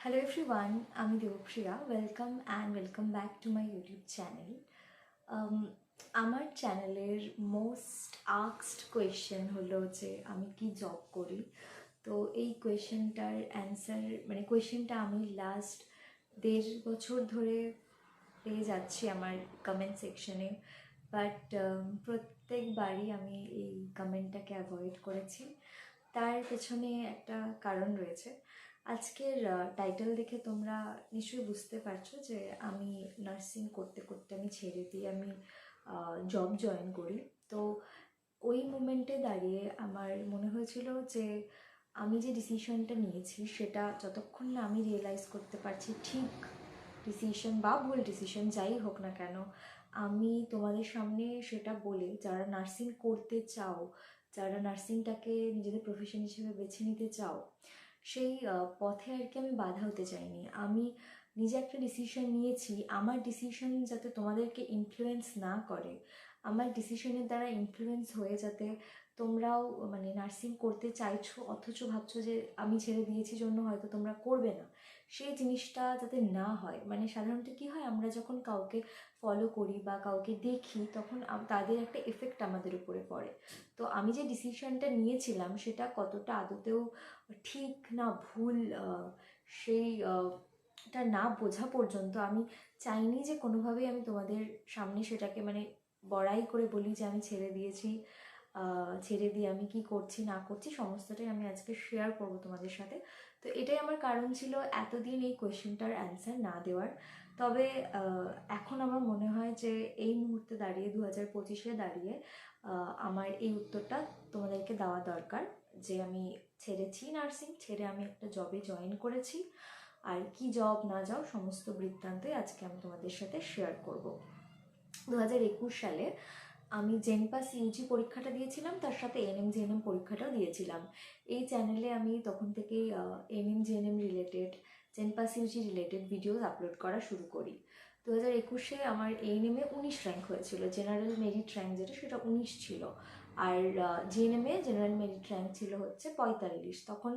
Hello everyone, আমি Debapriya. Welcome back to my YouTube channel. আমার চ্যানেলের মোস্ট আস্কড কোয়েশ্চেন হলো যে আমি কি জব করি। তো এই কোয়েশ্চেনটার অ্যান্সার কোয়েশ্চেনটা আমি লাস্ট 1.5 বছর ধরে পেয়ে যাচ্ছি আমার কমেন্ট সেকশনে। বাট প্রত্যেকবারই আমি এই কমেন্টটাকে অ্যাভয়েড করেছি। তার পেছনে একটা কারণ রয়েছে। আজকের টাইটেল দেখে তোমরা নিশ্চয়ই বুঝতে পারছো যে আমি নার্সিং করতে করতে আমি ছেড়ে দিয়ে আমি জব জয়েন করি। তো ওই মোমেন্টে দাঁড়িয়ে আমার মনে হয়েছিল যে আমি যে ডিসিশনটা নিয়েছি সেটা যতক্ষণ না আমি রিয়েলাইজ করতে পারছি ঠিক ডিসিশন বা ভুল ডিসিশন যাই হোক না কেন, আমি তোমাদের সামনে সেটা বলে যারা নার্সিং করতে চাও, যারা নার্সিংটাকে নিজেদের প্রফেশন হিসেবে বেছে নিতে চাও, সেই পথে আর কি আমি বাধা হতে চাইনি। আমি নিজে একটা ডিসিশন নিয়েছি, আমার ডিসিশন যাতে তোমাদেরকে ইনফ্লুয়েন্স না করে, আমার ডিসিশনের দ্বারা ইনফ্লুয়েন্স হয়ে যাতে তোমরাও নার্সিং করতে চাইছো অথচ ভাবছো যে আমি ছেড়ে দিয়েছি জন্য হয়তো তোমরা করবে না, সেই জিনিসটা যাতে না হয়। সাধারণত কী হয়, আমরা যখন কাউকে ফলো করি বা কাউকে দেখি তখন তাদের একটা এফেক্ট আমাদের উপরে পড়ে। তো আমি যে ডিসিশনটা নিয়েছিলাম সেটা কতটা আদতেও ঠিক না ভুল সেইটা না বোঝা পর্যন্ত আমি চাইনি যে কোনোভাবেই আমি তোমাদের সামনে সেটাকে বড়াই করে বলি যে আমি ছেড়ে দিয়েছি। ছেড়ে দিয়ে আমি কি করছি না করছি সমস্তটাই আমি আজকে শেয়ার করব তোমাদের সাথে। তো এটাই আমার কারণ ছিল এতদিন এই কোয়েশ্চেনটার অ্যান্সার না দেওয়ার। তবে এখন আমার মনে হয় যে এই মুহূর্তে দাঁড়িয়ে 2025-এ দাঁড়িয়ে আমার এই উত্তরটা তোমাদেরকে দেওয়া দরকার যে আমি ছেড়েছি নার্সিং, ছেড়ে আমি একটা জবে জয়েন করেছি। আর কি জব না যাও সমস্ত বৃত্তান্তই আজকে আমি তোমাদের সাথে শেয়ার করব। 2021 সালে আমি জেনপাস ইউজি পরীক্ষাটা দিয়েছিলাম, তার সাথে এএনএম জিএনএম পরীক্ষাটাও দিয়েছিলাম। এই চ্যানেলে আমি তখন থেকেই ANM GNM related, জেনপাস Yuji related videos upload করা শুরু করি। 2021-এ আমার এএনএমে 19 র্যাঙ্ক হয়েছিল, জেনারেল মেরিট র্যাঙ্ক যেটা সেটা 19 ছিল। আর জিএনএমে জেনারেল মেরিট র্যাঙ্ক ছিল হচ্ছে 45। তখন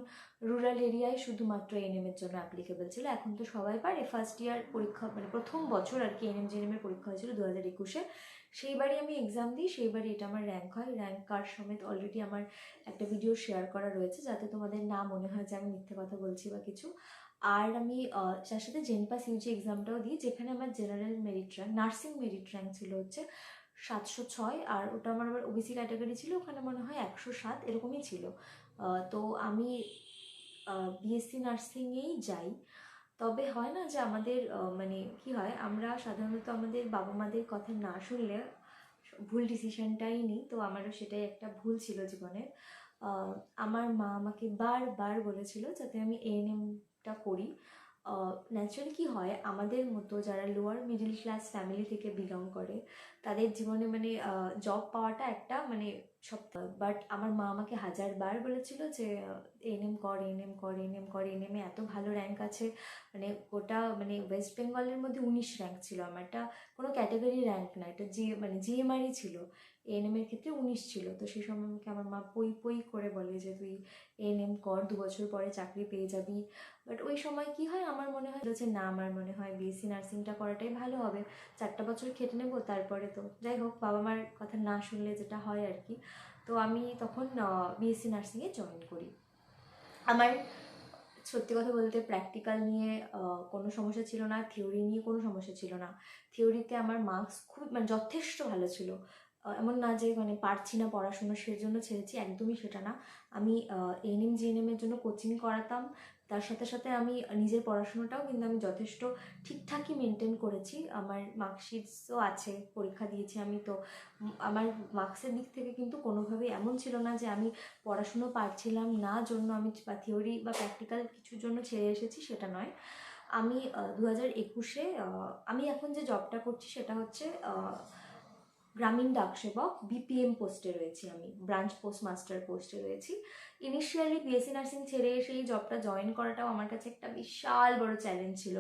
রুরাল এরিয়ায় শুধুমাত্র এএনএমের জন্য অ্যাপ্লিকেবল ছিল, এখন তো সবাই পারে। ফার্স্ট ইয়ার পরীক্ষা প্রথম বছর আর কি এএনএম জিএনএমের পরীক্ষা হয়েছিল 2021-এ। সেইবারই আমি এক্সাম দিই, সেইবারই এটা আমার র্যাঙ্ক হয়। র্যাঙ্ক কার্ড সমেত অলরেডি আমার একটা ভিডিও শেয়ার করা রয়েছে, যাতে তোমাদের না মনে হয় যে আমি মিথ্যে কথা বলছি বা কিছু। আর আমি তার সাথে জেনপাস ইউজি এক্সামটাও দিই, যেখানে আমার general merit rank, nursing merit rank ছিল হচ্ছে 706, আর ওটা আমার আবার ওবিসি ক্যাটাগরি ছিল, ওখানে মনে হয় 107 এরকমই ছিল। তো আমি বিএসসি নার্সিংয়েই যাই। তবে হয় না যে আমাদের কি হয়, আমরা সাধারণত আমাদের বাবা মাদের কথা না শুনলে ভুল ডিসিশনটাই নিই। তো আমারও সেটাই একটা ভুল ছিল জীবনে। আমার মা আমাকে বারবার বলেছিল যাতে আমি এএনএমটা করি। ন্যাচারালি কী হয়, আমাদের মতো যারা লোয়ার মিডিল ক্লাস ফ্যামিলি থেকে বিলং করে তাদের জীবনে জব পাওয়াটা একটা সব। বাট আমার মা আমাকে হাজারবার বলেছিল যে এএনএম কর, এএনএম কর, এএনএম কর, এএনএমে এত ভালো র্যাঙ্ক আছে। ওটা ওয়েস্ট বেঙ্গলের মধ্যে 19 র্যাঙ্ক ছিল আমার, এটা কোনো ক্যাটাগরি র্যাঙ্ক না, এটা জিএমআরই ছিল। এএনএমের ক্ষেত্রে 19 ছিল। তো সেই সময় আমাকে আমার মা পই পই করে বলে যে তুই এএনএম কর, 2 বছর পরে চাকরি পেয়ে যাবি। বাট ওই সময় কি হয়, আমার মনে হয় যে না, আমার মনে হয় বিএসসি নার্সিংটা করাটাই ভালো হবে, 4টা বছর খেটে নেবো, তারপরে তো যাই হোক বাবা মার কথা না শুনলে যেটা হয় আর কি। তো আমি তখন বিএসসি নার্সিংয়ে জয়েন করি। আমার সত্যি কথা বলতে প্র্যাকটিক্যাল নিয়ে কোনো সমস্যা ছিল না, থিওরি নিয়ে কোনো সমস্যা ছিল না। থিওরিতে আমার মার্কস খুব যথেষ্ট ভালো ছিল। এমন না যে পারছি না পড়াশুনো সেজন্য ছেড়েছি, একদমই সেটা না। আমি এএনএম জিএনএমের জন্য কোচিং করাতাম, তার সাথে সাথে আমি নিজের পড়াশুনোটাও কিন্তু আমি যথেষ্ট ঠিকঠাকই মেনটেন করেছি। আমার মার্কশিটসও আছে, পরীক্ষা দিয়েছি আমি। তো আমার মার্কসের দিক থেকে কিন্তু কোনোভাবেই এমন ছিল না যে আমি পড়াশুনো পারছিলাম না জন্য আমি বা থিওরি বা প্র্যাকটিক্যাল কিছুর জন্য ছেড়ে এসেছি, সেটা নয়। আমি 2021-এ আমি এখন যে জবটা করছি সেটা হচ্ছে গ্রামীণ ডাকসেবক বিপিএম পোস্টে রয়েছি, আমি ব্রাঞ্চ পোস্ট মাস্টার পোস্টে রয়েছি। ইনিশিয়ালি বিএসসি নার্সিং ছেড়ে এসে এই জবটা জয়েন করাটাও আমার কাছে একটা বিশাল বড় চ্যালেঞ্জ ছিল।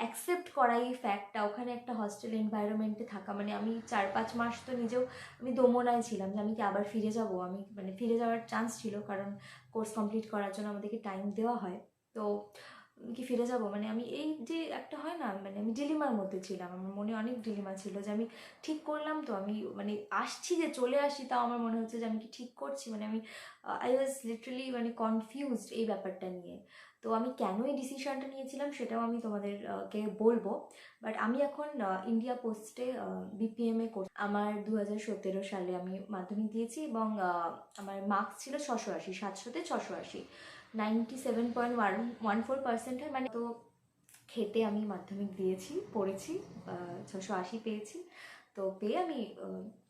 অ্যাকসেপ্ট করা এই ফ্যাক্টটা, ওখানে একটা হস্টেল এনভায়রনমেন্টে থাকা, আমি 4-5 মাস তো নিজেও আমি দোমনায় ছিলাম যে আমি কি আবার ফিরে যাব। আমি ফিরে যাওয়ার চান্স ছিল, কারণ কোর্স কমপ্লিট করার জন্য আমাদেরকে টাইম দেওয়া হয়। তো কি ফিরে যাব, মানে আমি এই যে একটা হয় না, মানে আমি ডিলিমার মধ্যে ছিলাম, আমার মনে অনেক ডিলিমা ছিল যে আমি ঠিক করলাম তো, আমি মানে আসছি যে চলে আসি, তাও আমার মনে হচ্ছে যে আমি কি ঠিক করছি, মানে আমি আই ওয়াজ লিটারালি মানে কনফিউজড এই ব্যাপারটা নিয়ে। তো আমি কেন এই ডিসিশনটা নিয়েছিলাম সেটাও আমি তোমাদের কে বলবো। বাট আমি এখন ইন্ডিয়া পোস্টে বিপিএমএ করছি। আমার 2017 সালে আমি মাধ্যমিক দিয়েছি এবং আমার মার্কস ছিল 680, 700-তে 680, 97.14% হয়, মানে তো খেটে আমি মাধ্যমিক দিয়েছি, পড়েছি, 680 পেয়েছি। তো পেয়ে আমি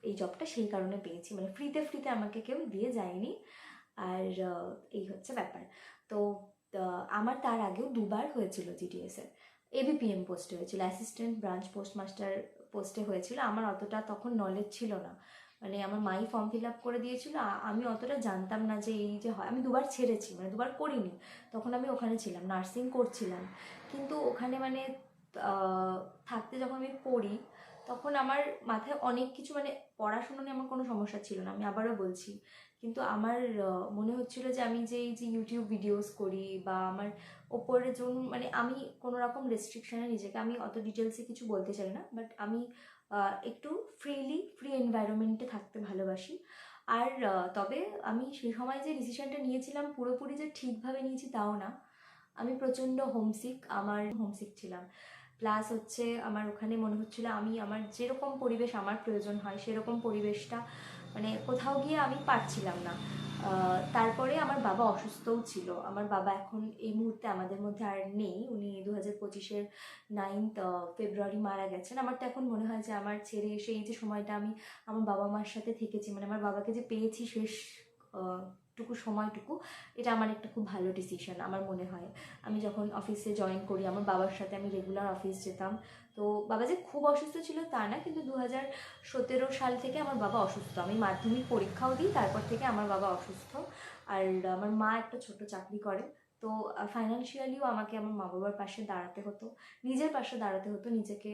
এই জবটা সেই কারণে পেয়েছি, মানে ফ্রিতে ফ্রিতে আমাকে কেউ দিয়ে যায়নি। আর এই হচ্ছে ব্যাপার। তো আমার তার আগেও দুবার হয়েছিল জিডিএসে, এবিপিএম পোস্টে হয়েছিল, অ্যাসিস্ট্যান্ট ব্রাঞ্চ পোস্টমাস্টার পোস্টে হয়েছিল। আমার অতটা তখন নলেজ ছিল না, মানে আমার মাই ফর্ম ফিল আপ করে দিয়েছিল, আমি অতটা জানতাম না যে এই যে হয়। আমি দুবার ছেড়েছি, মানে দুবার করিনি, তখন আমি ওখানে ছিলাম, নার্সিং করছিলাম। কিন্তু ওখানে মানে থাকতে যখন আমি পড়ি, তখন আমার মাথায় অনেক কিছু, মানে পড়াশুনো নিয়ে আমার কোনো সমস্যা ছিল না, আমি আবারও বলছি। কিন্তু আমার মনে হচ্ছিল যে আমি যে এই যে ইউটিউব ভিডিওস করি বা আমার ওপরের জন্য, মানে আমি কোনো রকম রেস্ট্রিকশানে নিজেকে, আমি অত ডিটেলসে কিছু বলতে চাই না, বাট আমি একটু ফ্রি এনভায়রনমেন্টে থাকতে ভালোবাসি। আর তবে আমি সেই সময় যে ডিসিশনটা নিয়েছিলাম পুরোপুরি যে ঠিকভাবে নিয়েছি তাও না। আমি প্রচণ্ড হোমসিক ছিলাম, প্লাস হচ্ছে আমার ওখানে মনে হচ্ছিল আমি আমার যেরকম পরিবেশ আমার প্রয়োজন হয় সেরকম পরিবেশটা মানে কোথাও গিয়ে আমি পাচ্ছিলাম না। তারপরে আমার বাবা অসুস্থও ছিল। আমার বাবা এখন এই মুহূর্তে আমাদের মধ্যে আর নেই, উনি 2025-এর 9th ফেব্রুয়ারি মারা গেছেন। আমার তো এখন মনে হয় যে আমার ছেড়ে এসে এই যে সময়টা আমি আমার বাবা মার সাথে থেকেছি, মানে আমার বাবাকে যে পেয়েছি শেষ সময়টুকু, এটা আমার একটা খুব ভালো ডিসিশন আমার মনে হয়। আমি যখন অফিসে জয়েন করি আমার বাবার সাথে আমি রেগুলার অফিস যেতাম। তো বাবা যে খুব অসুস্থ ছিল তা না, কিন্তু 2017 সাল থেকে আমার বাবা অসুস্থ, আমি মাধ্যমিক পরীক্ষাও দিই, তারপর থেকে আমার বাবা অসুস্থ। আর আমার মা একটা ছোট চাকরি করে, তো ফাইন্যান্সিয়ালিও আমাকে আমার মা বাবার পাশে দাঁড়াতে হতো, নিজের পাশে দাঁড়াতে হতো, নিজেকে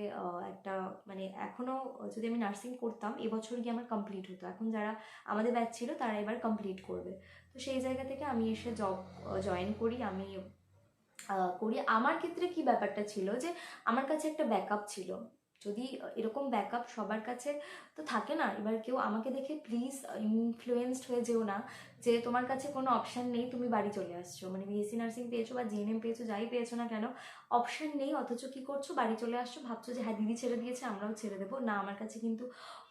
একটা মানে এখনও যদি আমি নার্সিং করতাম এবছর গিয়ে আমার কমপ্লিট হতো, এখন যারা আমাদের ব্যাচ ছিল তারা এবার কমপ্লিট করবে। তো সেই জায়গা থেকে আমি এসে জব জয়েন করি, আমি করি। আমার ক্ষেত্রে কি ব্যাপারটা ছিল যে আমার কাছে একটা ব্যাকআপ ছিল, যদি এরকম ব্যাকআপ সবার কাছে তো থাকে না। এবার কেউ আমাকে দেখে প্লিজ ইনফ্লুয়েন্সড হয়ে যেও না যে তোমার কাছে কোনো অপশান নেই, তুমি বাড়ি চলে আসছো, মানে বিএসসি নার্সিং পেয়েছো বা জিএনএম পেয়েছো, যাই পেয়েছো না কেন, অপশান নেই, অথচ কি করছো, বাড়ি চলে আসছো, ভাবছো যে হ্যাঁ দিদি ছেড়ে দিয়েছে আমরাও ছেড়ে দেবো। না, আমার কাছে কিন্তু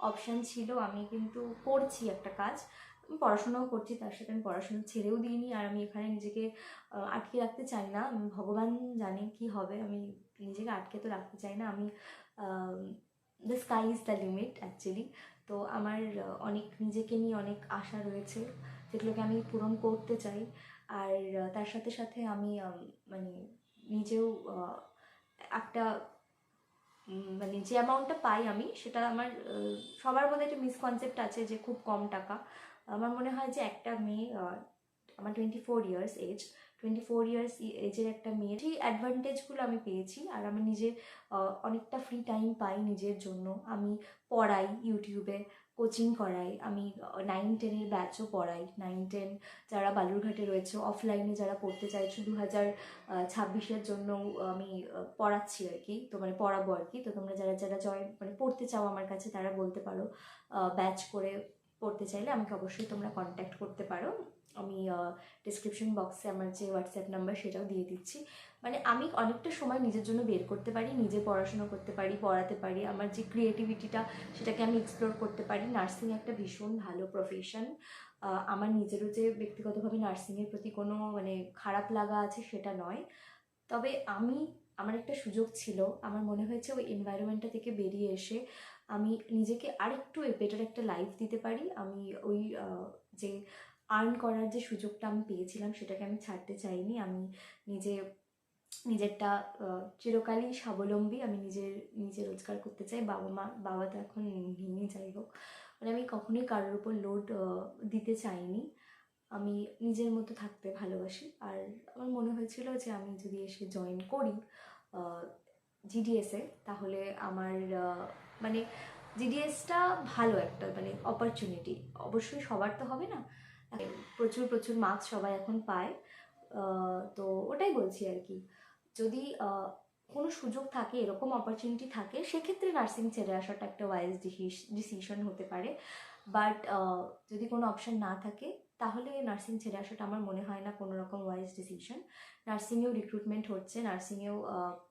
অপশান ছিল, আমি কিন্তু করছি একটা কাজ, আমি পড়াশোনাও করছি, তার সাথে আমি পড়াশোনা ছেড়েও দিইনি। আর আমি এখানে নিজেকে আটকে রাখতে চাই না, ভগবান জানে কি হবে, আমি নিজেকে আটকে তো রাখতে চাই না। আমি the sky is the limit actually. তো আমার অনেক নিজেকে নিয়ে অনেক আশা রয়েছে যেগুলোকে আমি পূরণ করতে চাই। আর তার সাথে সাথে আমি মানে নিজেও একটা মানে যে অ্যামাউন্টটা পাই আমি, সেটা আমার সবার মধ্যে একটা মিসকনসেপ্ট আছে যে খুব কম টাকা। আমার মনে হয় যে একটা মেয়ে, আমার 24 ইয়ার্স এজ, 24 ইয়ার্স এজের একটা মেয়ে, সেই অ্যাডভান্টেজগুলো আমি পেয়েছি। আর আমি নিজে অনেকটা ফ্রি টাইম পাই নিজের জন্য, আমি পড়াই, ইউটিউবে কোচিং করাই, আমি 9-10-এর ব্যাচও পড়াই, 9-10 যারা বালুরঘাটে রয়েছে, অফলাইনে যারা পড়তে চাইছো 2026-এর জন্য আমি পড়াচ্ছি আর কি, তো মানে পড়াবো আর কি। তো তোমরা যারা যারা জয়েন মানে পড়তে চাও আমার কাছে তারা বলতে পারো, ব্যাচ করে পড়তে চাইলে আমাকে অবশ্যই তোমরা কন্ট্যাক্ট করতে পারো। আমি ডিসক্রিপশন বক্সে আমার যে হোয়াটসঅ্যাপ নাম্বার সেটাও দিয়ে দিচ্ছি। মানে আমি অনেকটা সময় নিজের জন্য বের করতে পারি, নিজে পড়াশোনা করতে পারি, পড়াতে পারি, আমার যে ক্রিয়েটিভিটিটা সেটাকে আমি এক্সপ্লোর করতে পারি। নার্সিং একটা ভীষণ ভালো প্রফেশন। আমার নিজেরও যে ব্যক্তিগতভাবে নার্সিংয়ের প্রতি কোনো মানে খারাপ লাগা আছে সেটা নয়, তবে আমার একটা সুযোগ ছিল, আমার মনে হয়েছে ওই এনভায়রনমেন্টটা থেকে বেরিয়ে এসে আমি নিজেকে আরেকটু বেটার একটা লাইফ দিতে পারি। আমি ওই যে আর্ন করার যে সুযোগটা আমি পেয়েছিলাম সেটাকে আমি ছাড়তে চাইনি। আমি নিজেরটা চিরকালই স্বাবলম্বী, আমি নিজে রোজগার করতে চাই। বাবা তো এখন নেই, যাই হোক, মানে আমি কখনোই কারোর উপর লোড দিতে চাইনি, আমি নিজের মতো থাকতে ভালোবাসি। আর আমার মনে হয়েছিল যে আমি যদি এসে জয়েন করি জিডিএসে, তাহলে আমার মানে জিডিএসটা ভালো একটা মানে অপরচুনিটি, অবশ্যই সবার তো হবে না, প্রচুর প্রচুর মার্কস সবাই এখন পায়, তো ওটাই বলছি আর কি। যদি কোনো সুযোগ থাকে, এরকম অপরচুনিটি থাকে, সেক্ষেত্রে নার্সিং ছেড়ে আসাটা একটা ওয়াইজ ডিসিশন হতে পারে। বাট যদি কোনো অপশান না থাকে তাহলে নার্সিং ছেড়ে আসাটা আমার মনে হয় না কোনো রকম ওয়াইজ ডিসিশন। নার্সিংয়েও রিক্রুটমেন্ট হচ্ছে, নার্সিংয়েও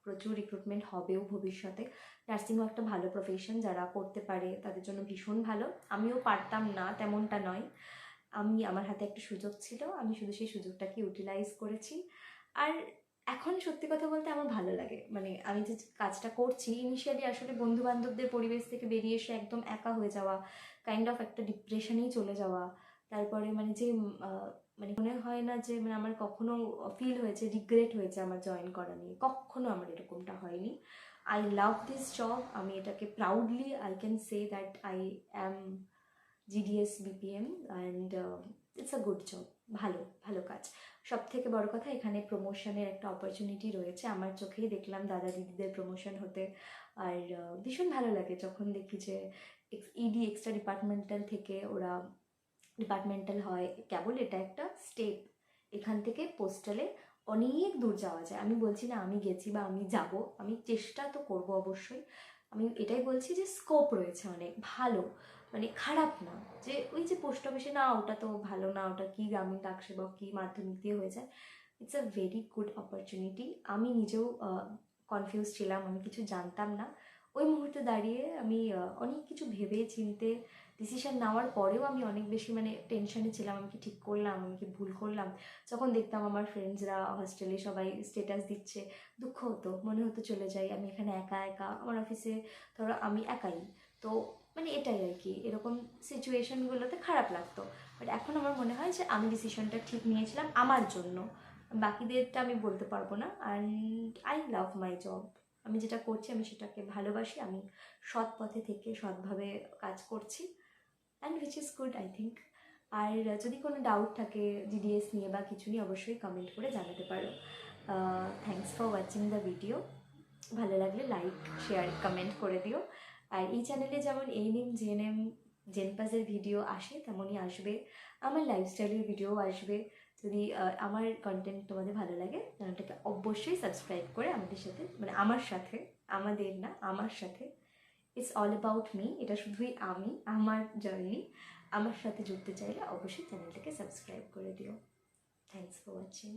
প্রচুর রিক্রুটমেন্ট হবেও ভবিষ্যতে। নার্সিংও একটা ভালো প্রফেশন, যারা করতে পারে তাদের জন্য ভীষণ ভালো। আমিও পারতাম না তেমনটা নয়, আমার হাতে একটা সুযোগ ছিল, আমি শুধু সেই সুযোগটাকে ইউটিলাইজ করেছি। আর এখন সত্যি কথা বলতে আমার ভালো লাগে, মানে আমি যে কাজটা করছি, ইনিশিয়ালি আসলে বন্ধু বান্ধবদের পরিবেশ থেকে বেরিয়ে এসে একদম একা হয়ে যাওয়া, কাইন্ড অফ একটা ডিপ্রেশনেই চলে যাওয়া। তারপরে মানে যে মানে মনে হয় না যে মানে আমার কখনো ফিল হয়েছে, রিগ্রেট হয়েছে আমার জয়েন করা নিয়ে, কখনো আমার এরকমটা হয়নি। আই লাভ দিস জব, আমি এটাকে proudly I can say that I am GDS BPM and it's a good job, ভালো ভালো কাজ। সব থেকে বড় কথা, এখানে প্রমোশনের একটা অপরচুনিটি রয়েছে, আমার চোখেই দেখলাম দাদা দিদিদের প্রমোশন হতে। আর ভীষণ ভালো লাগে যখন দেখি যে ED এক্সট্রা ডিপার্টমেন্টাল থেকে ওরা ডিপার্টমেন্টাল হয়। কেবল এটা একটা স্টেপ, এখান থেকে পোস্টালে অনেক দূর যাওয়া যায়। আমি বলছি না আমি গেছি বা আমি যাব, আমি চেষ্টা তো করব অবশ্যই। আমি এটাই বলছি যে স্কোপ রয়েছে অনেক ভালো, মানে খারাপ না যে ওই যে পোস্ট অফিসে না ওটা তো ভালো না, ওটা কি গ্রামীণ ডাক সেবক কি মাধ্যমিক দিয়ে হয়ে যায়। It's a very good opportunity. আমি নিজেও কনফিউজ ছিলাম, আমি কিছু জানতাম না। ওই মুহূর্তে দাঁড়িয়ে আমি অনেক কিছু ভেবে চিনতে ডিসিশন নেওয়ার পরেও আমি অনেক বেশি মানে টেনশনে ছিলাম, আমি কি ঠিক করলাম, আমি কি ভুল করলাম। যখন দেখতাম আমার ফ্রেন্ডসরা হস্টেলে সবাই স্টেটাস দিচ্ছে, দুঃখ হতো, মনে হতো চলে যাই, আমি এখানে একা একা, আমার অফিসে ধরো আমি একাই, তো মানে এটাই আর কি, এরকম সিচুয়েশনগুলোতে খারাপ লাগতো। বাট এখন আমার মনে হয় যে আমি ডিসিশনটা ঠিক নিয়েছিলাম আমার জন্য, বাকিদেরটা আমি বলতে পারবো না। And I love my job, আমি যেটা করছি আমি সেটাকে ভালোবাসি, আমি সৎ পথে থেকে সৎভাবে কাজ করছি, and which is good I think. আর যদি কোনো ডাউট থাকে GDS নিয়ে বা কিছু নিয়ে, অবশ্যই কমেন্ট করে জানাতে পারো। Thanks for watching the video. ভালো লাগলে লাইক শেয়ার কমেন্ট করে দিও। আর এই চ্যানেলে যেমন ANM JNM জেনপাসের ভিডিও আসে তেমনই আসবে, আমার লাইফস্টাইলের ভিডিও আসবে। যদি আমার কন্টেন্ট তোমাদের ভালো লাগে, চ্যানেলটাকে অবশ্যই সাবস্ক্রাইব করে আমাদের সাথে, মানে আমার সাথে, আমাদের না আমার সাথে, ইটস অল অ্যাবাউট মি, এটা শুধুই আমি, আমার জার্নি, আমার সাথে জুড়তে চাইলে অবশ্যই চ্যানেলটাকে সাবস্ক্রাইব করে দিও। Thanks for watching.